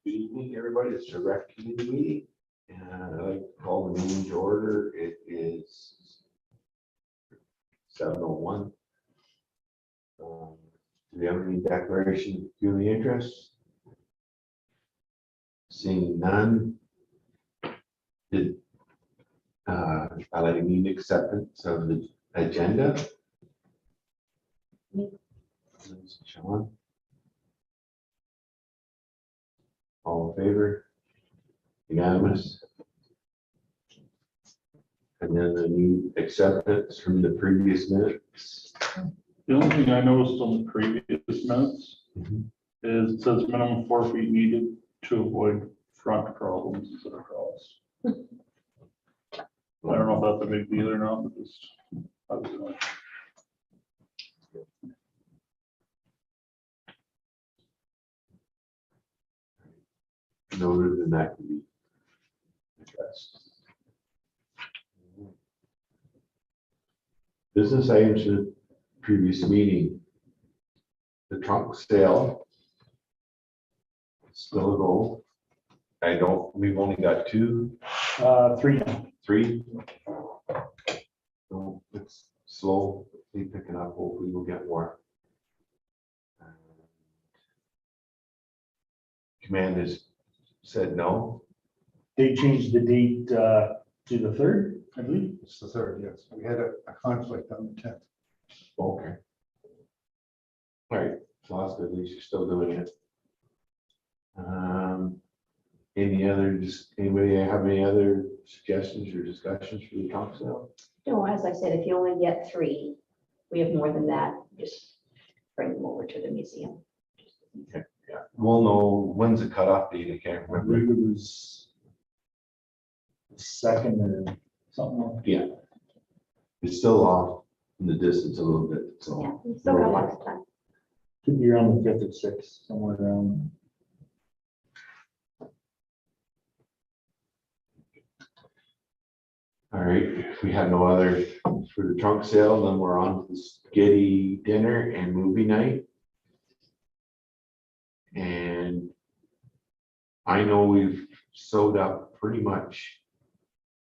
Good evening, everybody. It's a rec committee meeting. And I'd like to call the meeting to order. It is 7:01. Do we have any declaration of pecuniary interest? Seeing none. I'd like to need acceptance of the agenda. Sean? All in favor? Unanimous? And then I need acceptance from the previous minutes. The only thing I noticed on the previous minutes is it says minimum 4 feet needed to avoid front problems instead of cross. I don't know if that's a big deal or not, but just, I was doing it. Noted and that can be addressed. Business items for the previous meeting. The trunk sale. Still a goal. We've only got two. Three. So it's slow, keep picking up, hopefully we'll get more. Command has said no. They changed the date to the 3rd, I believe. It's the 3rd, yes. We had a conflict on the 10th. Okay. All right, so that's good, at least you're still doing it. Anybody have any other suggestions or discussions for the trunk sale? No, as I said, if you only get 3, we have more than that, just bring them over to the museum. Okay, yeah, we'll know when's the cutoff date, I can't I remember. believe it was the 2nd or something like Yeah. It's still off in the distance a little bit, so. Yeah, we still got lots of time. could be around the 5th or 6th, somewhere around. All right, if we have no other for the trunk sale, then we're on to the spaghetti dinner and movie night. And I know we've sewed up pretty much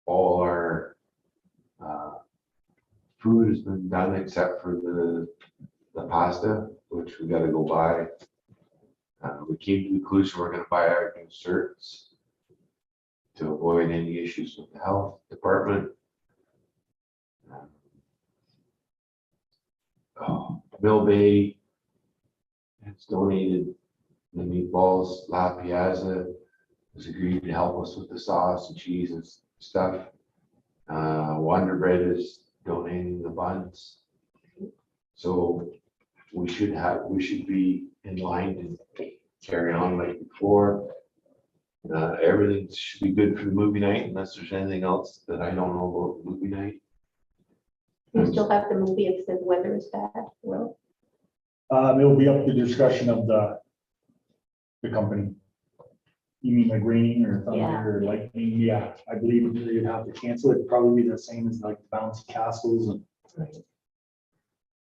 all our food has been done except for the pasta, which we gotta go buy. We came to the conclusion we're gonna buy our new certs to avoid any issues with the health department. Mill Bay has donated the meatballs. La Piazza has agreed to help us with the sauce and cheese and stuff. Wonder Bread is donating the buns. So we should be in line to carry on like before. Everything should be good for the movie night unless there's anything else that I don't know about the movie night. You still have the movie if the weather is bad, well, It will be up to discussion of the company. You mean like raining or thunder or lightning? Yeah, I believe you'd have to cancel it. Probably be the same as like bouncy castles and.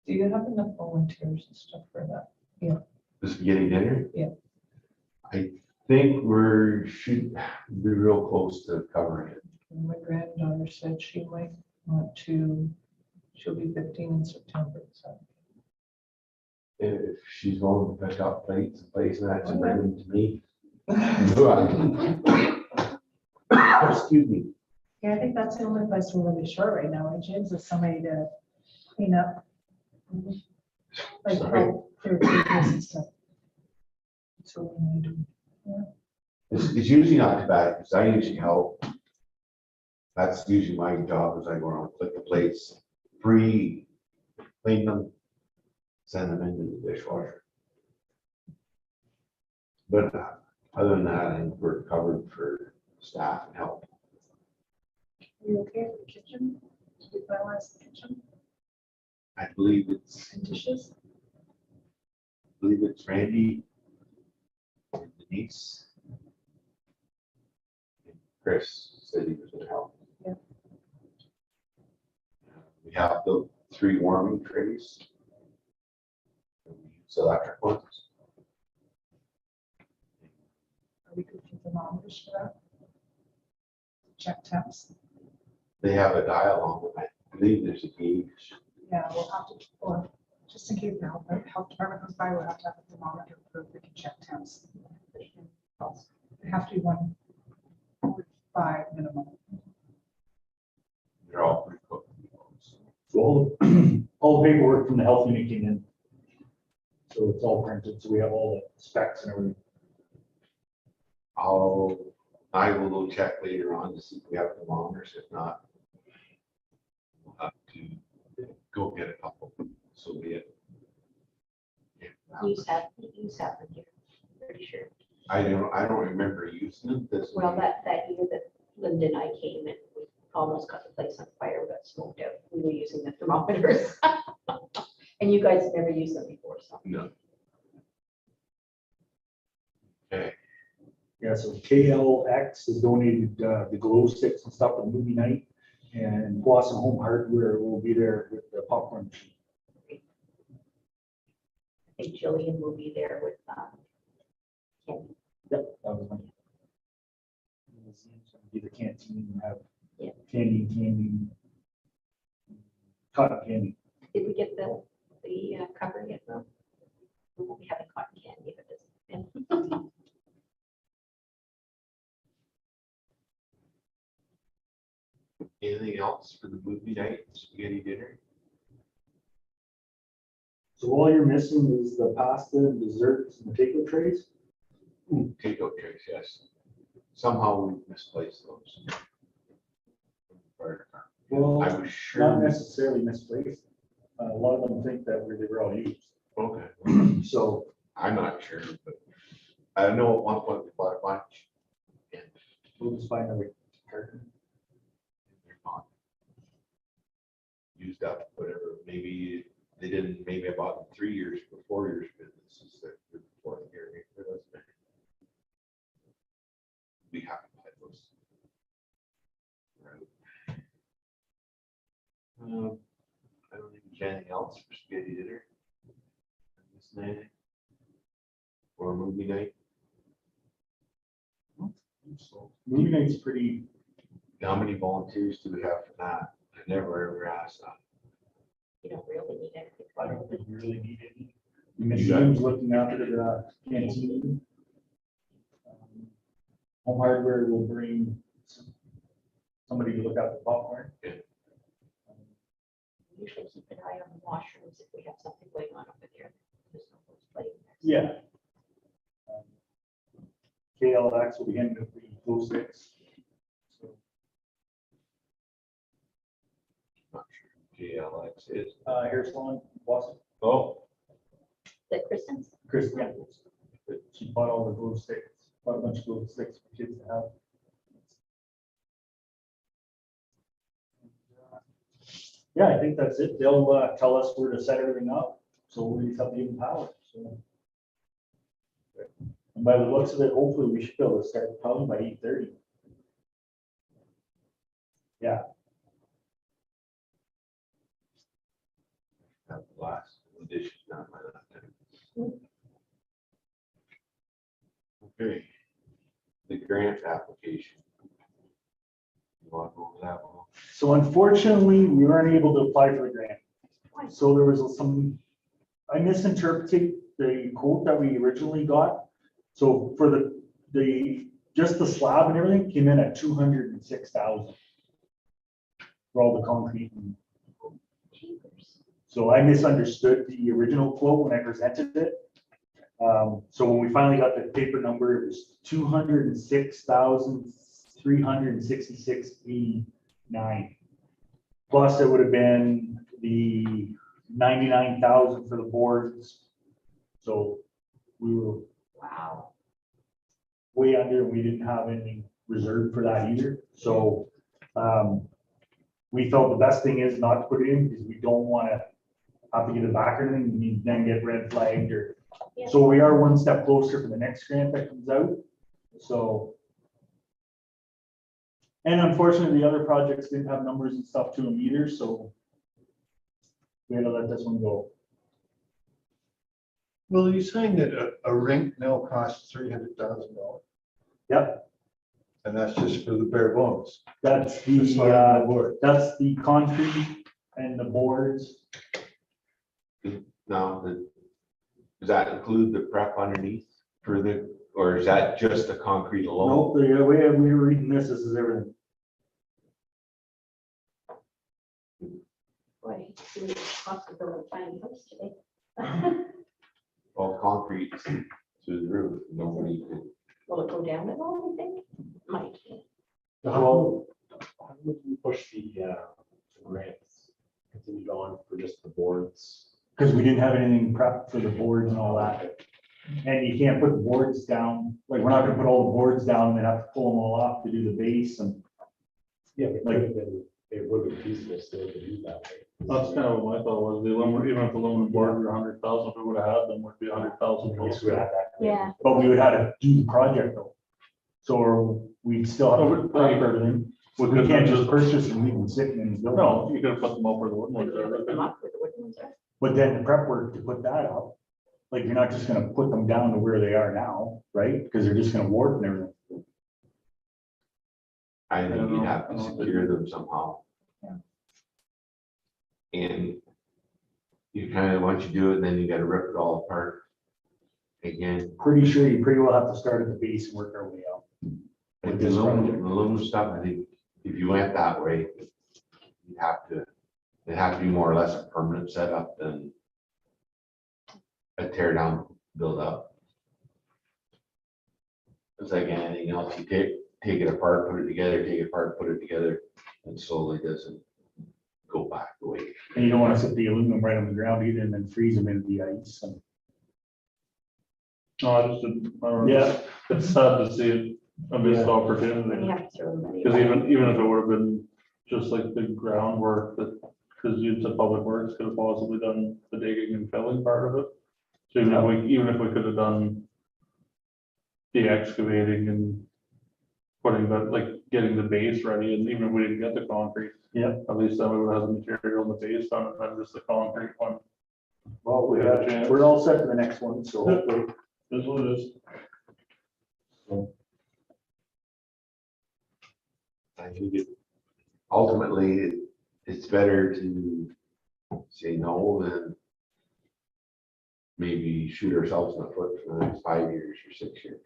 Do you have enough volunteers and stuff for that? The spaghetti dinner? Yeah. I think should be real close to covering it. My granddaughter said she might want to, she'll be 15 in September, so. If she's willing to pick up plates and placemats and bring them to me. Excuse me. Yeah, I think that's the only place we're really short right now, right, James, is somebody to clean up. Like Sorry. help clear tables and stuff. That's what we need to do. It's usually not too bad because I usually help. That's usually my job is I go around, click the plates, clean them, send them into the dishwasher. But other than that, I think we're covered for staff and help. Are you okay with the kitchen? Did we finalize the kitchen I believe it's and dishes? Randy, and Denise. And Chris said he was gonna help. Yeah. We have the 3 warming trays. And we use electric ones. Are we good for thermometers for that? Check temps. They have a dial on, I believe there's a gauge. Yeah, we'll have to, or just in case the health department comes by, we'll have to have a thermometer so we can check temps. They have to be 1.5 minimum. They're all pretty quick. So all the paperwork from the health unit came in. So it's all printed, so we have all the specs and everything. I will go check later on to see if we have thermometers. If not, we'll have to go get a couple. So be it. Use that one here, pretty sure. I don't remember using it this. Well, way. that year that Linda and I came and we almost got the place on fire, we got smoked out. We were using the thermometers. And you guys never used them before, so. No. Okay. Yeah, so KLX has donated the glow sticks and stuff for the movie night. And Blossom Home Hardware will be there with the popcorn machine. I think Jillian will be there with, Kenny. Yep, that was one. Be the canteen and have Yeah. candy, cotton candy. Did we get the cover yet though? We won't be having cotton candy if it doesn't. Anything else for the movie night, spaghetti dinner? So all you're missing is the pasta and desserts and the takeout trays. Takeout trays, yes. Somehow we misplaced those. Well, I was not sure. necessarily misplaced. A lot of them think that they were all used. Okay, So I'm not sure, but I know at one point we bought a bunch. And we'll just find a carton. they're not used up, whatever, maybe they didn't, maybe I bought them 3 years or 4 years, but this is the fourth year. Maybe it doesn't matter. We haven't had those. Right. I don't think there's anything else for spaghetti dinner. This night. Or movie night. So, Movie night's pretty, how many volunteers do we have for that? I never ever asked that. You don't really need anything. I don't think we really need any. The museum's looking after the canteen. Home Hardware will bring somebody to look at the popcorn. Usually keep an eye on the washrooms if we have something going on over there. There's no one's playing there. Yeah. KLX will be handing out the glow sticks. So, Not sure. GLX is. hair salon, Boston. Oh, The Kristen's, Chris, yeah. She bought all the glow sticks, bought a bunch of glow sticks for kids to have. Yeah, I think that's it. They'll tell us where to set everything up, so we just have to give them power, so. And by the looks of it, hopefully we should be able to start probably by 8:30. Yeah, have the last edition done by that time. Okay. The grant application. You want to go over that one? so unfortunately, we weren't able to apply for the grant. So there was some, I misinterpreted the quote that we originally got. So for just the slab and everything came in at 206,000. For all the concrete. Jeepers. So I misunderstood the original quote when I presented it. So when we finally got the paper number, it was 206,366.89. Plus it would have been the 99,000 for the boards. So we were Wow. way under, we didn't have any reserved for that either. So we felt the best thing is not to put it in because we don't want to have to get it back or anything, and then get red flagged or. Yeah. So we are one step closer for the next grant that comes out. So. And unfortunately, the other projects didn't have numbers and stuff to them either, so. We had to let this one go. Well, you're saying that a rink now costs $300,000. Yep, And that's just for the bare bones. that's Just slab and board. that's the concrete and the boards. Now, does that include the prep underneath for the, or is that just the concrete alone? Nope, the way we were reading this is everything. Boy, I hate to see what it costs to build a tiny house today. All concrete through the roof, nobody could. Will it go down at all, you think? Might. How would we push the grants, continued on for just the boards? Because we didn't have anything prepped for the boards and all that. And you can't put the boards down, like, we're not gonna put all the boards down and then have to pull them all off to do the base and. Yeah, but it would have been feasible still to do that. Right? That's kind of what my thought was, the aluminum, even if the aluminum board were 100,000, if we would have had them, would be 100,000. At least we had that. Yeah. But we would have to do the project though. So we'd still have to prep everything. We can't just purchase and leave them sitting in the building. No, you could have put them up where the wooden Like, ones you are. put them up where the wooden ones are. But then the prep work to put that up, like, you're not just gonna put them down to where they are now, right? Because they're just gonna warp and everything. I think you'd have I to don't secure them somehow. And you kind of, once you do it, then you gotta rip it all apart again. Pretty sure you pretty well have to start at the base and work our way up. Like the aluminum stuff, I think if you went that way, you'd have to, it'd have to be more or less a permanent setup than a tear down, build up. It's like anything else, you take it apart, put it together, take it apart, put it together, and slowly doesn't go back the way. And you don't wanna set the aluminum right on the ground either and then freeze them into the ice. And No, I just didn't, I don't know. Yeah. It's sad to see it, a missed When you opportunity, have to throw money. because away. even if it would have been just like the groundwork that, because you said Public Works could have possibly done the digging and filling part of it. So even if we could have done the excavating and putting that, like, getting the base ready, and even if we didn't get the concrete. Yeah. At least then we would have the material in the base done, and then just the concrete one. well, We have a chance. we're all set for the next one, so Yeah. hopefully. That's what it is. I think ultimately, it's better to say no than maybe shoot ourselves in the foot for the next 5 years or 6 years.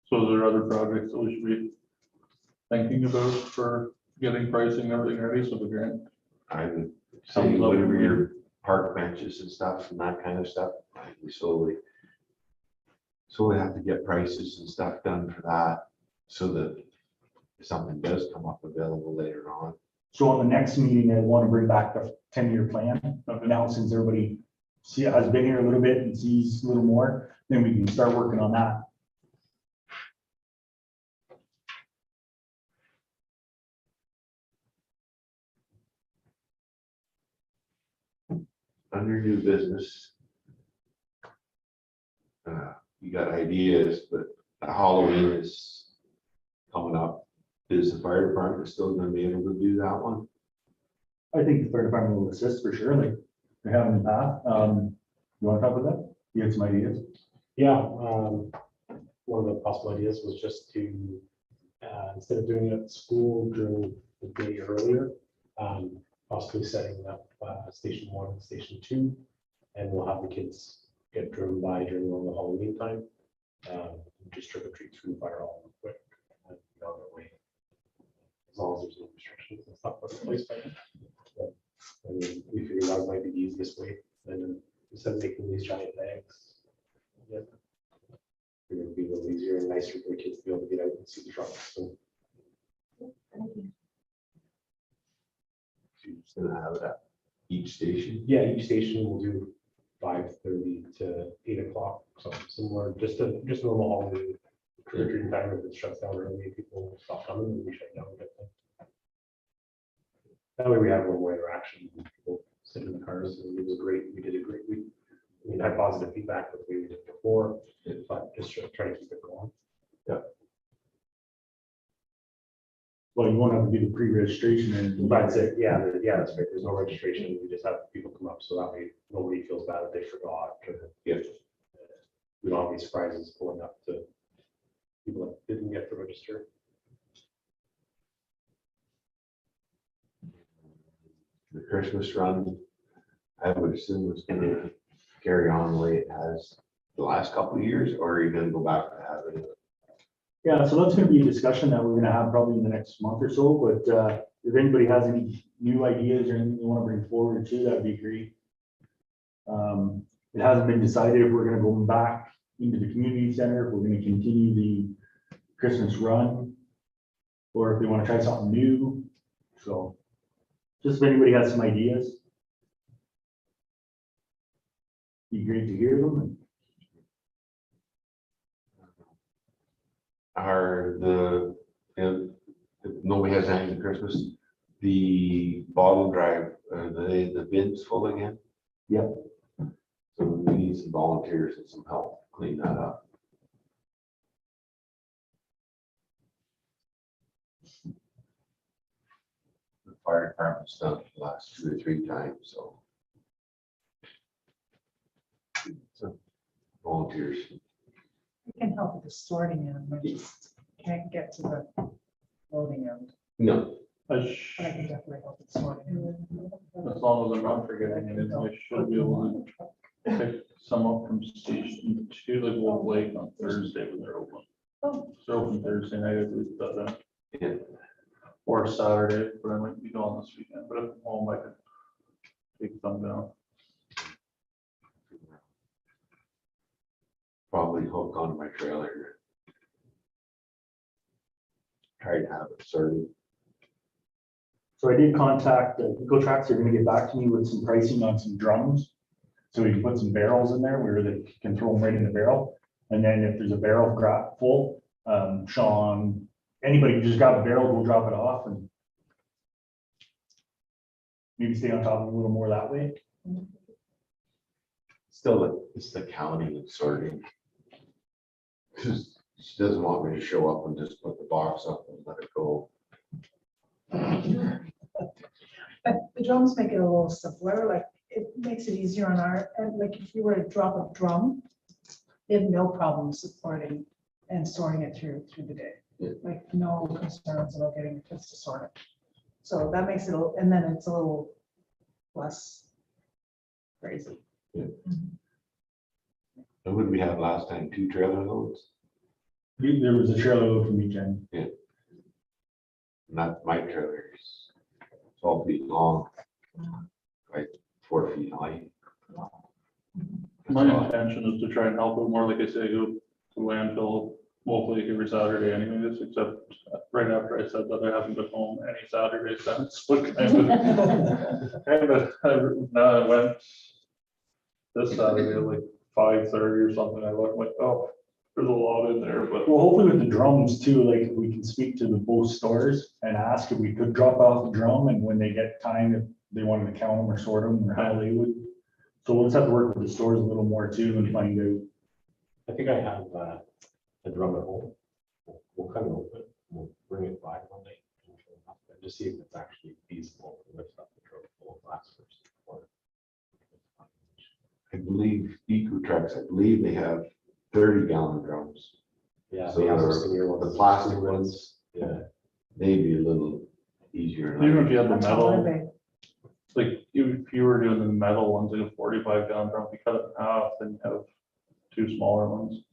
So is there other projects that we should be thinking about for getting pricing and everything ready, so the grant? I would say Comes up whatever with- your park benches and stuff and that kind of stuff, I think we slowly have to get prices and stuff done for that, so that if something does come up available later on. So on the next meeting, I want to bring back the 10-year plan. Now, since everybody has been here a little bit and sees a little more, then we can start working on that. Under new business, you got ideas, but Halloween is coming up. Is the fire department still gonna be able to do that one? I think the fire department will assist for sure, like they have in the past. You want to talk about that? You had some ideas? Yeah, one of the possible ideas was just to, instead of doing it at school during the day earlier, possibly setting up station 1 and station 2, and we'll have the kids get driven by during the Halloween time. Just trick or treat through fire hall real quick and be on their way. As long as there's no restrictions and stuff put in place by then. And we figured that might be the easiest way, and then instead of making these giant bags. Yeah. It would be a little easier and nicer for the kids to be able to get out and see the trucks, so. So you're just gonna have it at each station? Yeah, each station will do 5:30 to 8 o'clock, something similar, just normal holiday. Trick or treating time, if it shuts down early, people stop coming and we shut down. and get them. That way we have a little more interaction, people sit in the cars, and it was great, we did a great week. I mean, I had positive feedback with the way we did it before, but just try to keep it going. Well, you won't have to do the pre-registration and. That's it, yeah, that's right, there's no registration, we just have people come up, so that way nobody feels bad if they forgot. or- Yes. we don't have any surprises going up to people that didn't get to register. The Christmas run, I would assume it's gonna carry on the way it has the last couple of years, or are you gonna go back to having it? Yeah, so that's gonna be a discussion that we're gonna have probably in the next month or so, but if anybody has any new ideas or anything you wanna bring forward too, that'd be great. It hasn't been decided if we're gonna go back into the community center, if we're gonna continue the Christmas run, or if they wanna try something new, so. Just if anybody has some ideas. Be great to hear them. Are if nobody has anything for Christmas, the bottle drive, the bins full again? Yep. So we need some volunteers and some help clean that up. The fire department's done it the last 2 or 3 times, so. So, volunteers. We can help with the sorting end, we just can't get to the loading end, No, but I can definitely help with sorting. As long as I'm not forgetting anything, I should be able to pick some up from Station 2, like Wolf Lake on Thursday when they're open. They're open Thursday night, I believe, that yeah, or Saturday, but I might be gone this weekend, but if I'm home, I could take some down. probably hook on my trailer. Try to have it sorted. So I did contact Eco Tracks, they're gonna get back to me with some pricing on some drums. So we can put some barrels in there where they can throw them right in the barrel. And then if there's a barrel full, Sean, anybody can just grab a barrel, go drop it off and maybe stay on top of it a little more that way. Still, it's the counting and sorting. Because she doesn't want me to show up and just put the box up and let it go. But the drums make it a little simpler, like it makes it easier on our, and like if you were to drop a drum, they have no problem supporting and sorting it through the day. Yeah. Like no concerns about getting the kids to sort it. So that makes it, and then it's a little less crazy. And what did we have last time? 2 trailer loads? There was a trailer load from each end. Not my trailers. 12 feet long. Right, 4 feet high. My intention is to try and help it more, like I say, go to landfill, Wolf Lake every Saturday anyways, except right after I said that I haven't been home any Saturday since. What I went this Saturday, like 5:30 or something, I looked like, oh, there's a lot in there, but Well, hopefully with the drums too, like we can speak to the both stores and ask if we could drop off the drum and when they get time, if they wanted to count them or sort them or how they would. So we'll just have to work with the stores a little more too and find out. I think I have a drum at home. We'll cut it open, we'll bring it by one night and just see if it's actually feasible to lift up the drum full of glass first. I believe Eco Trucks, I believe they have 30-gallon drums. Yeah, So they have the- some skinnier ones. the plastic ones. Yeah, Maybe a little easier. even if you had the That's how metal, they- like if you were doing the metal ones, like a 45-gallon drum, you cut it in half, then you have 2 smaller ones.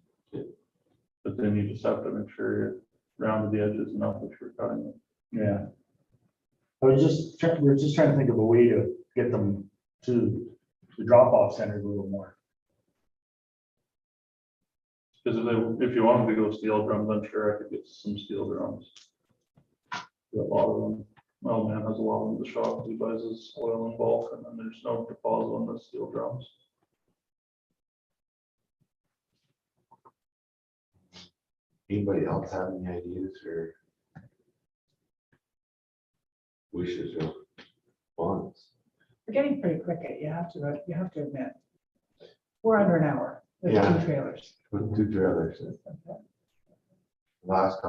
But then you just have to make sure you rounded the edges enough if you're cutting it. Yeah. We're just trying to think of a way to get them to the drop-off centers a little more. Because if you wanted to go steel drums, I'm sure I could get some steel drums. Got a lot of them. Well, man has a lot of them in the shop. He buys his oil in bulk, and then there's no deposit on the steel drums. Anybody else have any ideas or wishes or wants? We're getting pretty quick at, you have to admit. We're under an hour with Yeah. 2 trailers. With 2 trailers. Last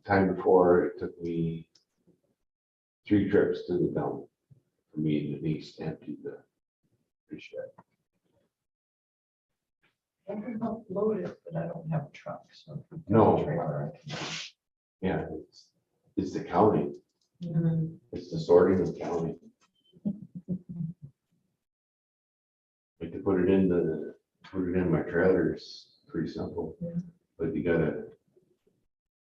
time before, it took me 3 trips to the dump for me and Denise to empty the shed. I can help load it, but I don't have a truck, so. if you've got a No. trailer, I can- Yeah, it's the county, Mhm. it's the sorting of county. Like to put it in my trailer is pretty simple. Yeah. But you gotta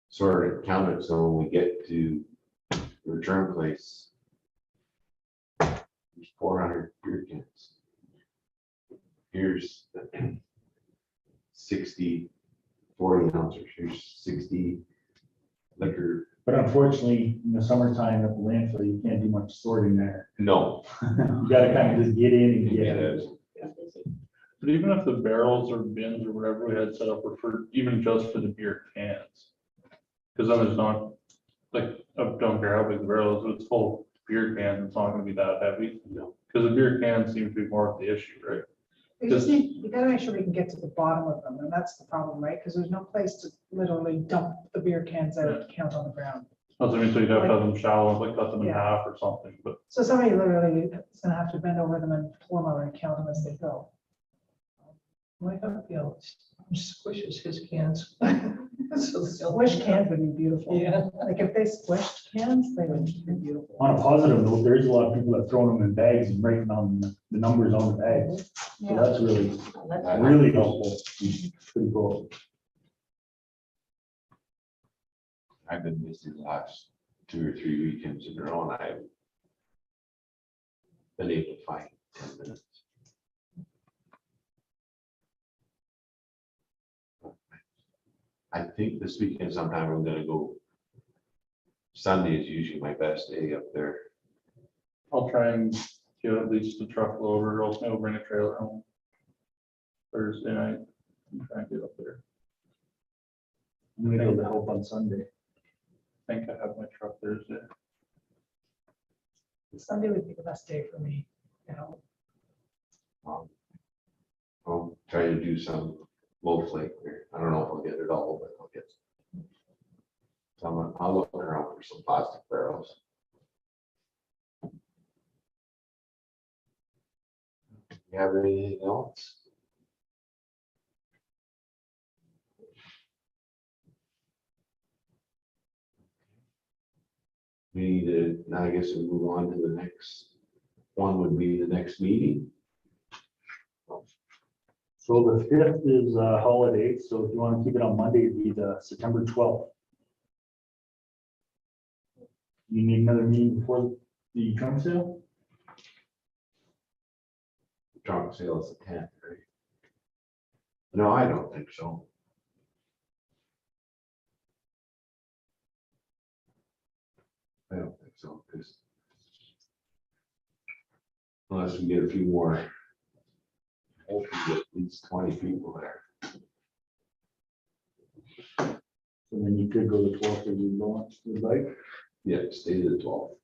sort it, count it, so when we get to the return place, there's 400 beer cans. Here's 60 40 ounces, here's 60 liquor. But unfortunately, in the summertime at the landfill, you can't do much sorting there. No. You gotta kind of just get in and get it. But even if the barrels or bins or whatever we had set up were for, even just for the beer cans. Because then there's not, like, I don't care how big the barrel is, if it's full of beer cans, it's not gonna be that heavy. No. Because the beer cans seem to be more of the issue, right? We just need, we gotta make sure we can get to the bottom of them, and that's the problem, right? Because there's no place to literally dump the beer cans out to count on the ground. That's what I mean, so you'd have to have them shallow, like cut them in Yeah. half or something, but So somebody literally is gonna have to bend over them and pull them out and count them as they go. Why not, you know, squishes his cans. So they'll- Squish cans would be beautiful. Yeah. Like if they squished cans, they would be beautiful. On a positive note, there's a lot of people that throw them in bags and writing on the numbers on the bags. So Yeah. that's really, Well, that's- really helpful. Pretty cool. I've been busy the last 2 or 3 weekends in a row, and I've been able to find 10 minutes. I think this weekend sometime I'm gonna go. Sunday is usually my best day up there. I'll try and get at least a truckload or else I'll bring a trailer home. Thursday night, and try and get up there. I'm gonna be able to help on Sunday. I think I have my truck Thursday. Sunday would be the best day for me, you know. I'll try to do some low flake there. I don't know if I'll get it all, but I'll get some. I'll look around for some plastic barrels. You have anything else? We need to, now I guess we move on to the next one would be the next meeting. So the 5th is a holiday, so if you want to keep it on Monday, it'd be the September 12th. You need another meeting before the trunk sale? Trunk sale is the 10th, right? No, I don't think so. I don't think so, because unless we get a few more, hopefully get at least 20 people there. So then you could go to 12th if you want, would like. Yeah, stay to the 12th.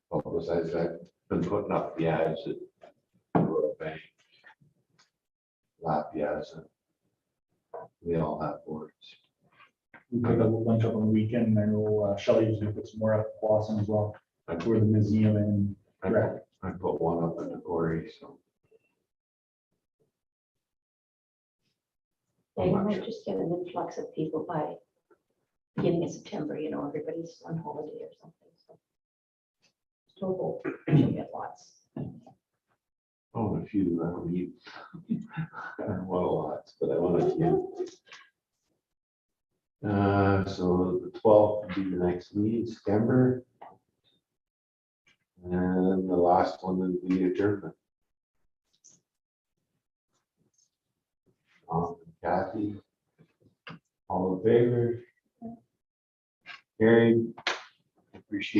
Well, besides that, been putting up the ads at Royal Bank, La Piazza. We all have boards. We pick up a bunch up on the weekend. I know Shelley was gonna put some more up at Blossom as well, I for the museum and I put one up in the quarry, so. They might just get an influx of people by beginning of September, you know, everybody's on holiday or something, so. Still hope she'll get lots. Oh, a few, I don't need. I don't want a lot, but I want a few. So the 12th would be the next meeting, September. And the last one would be adjournment. Kathy, all in favor? Carried. Appreciate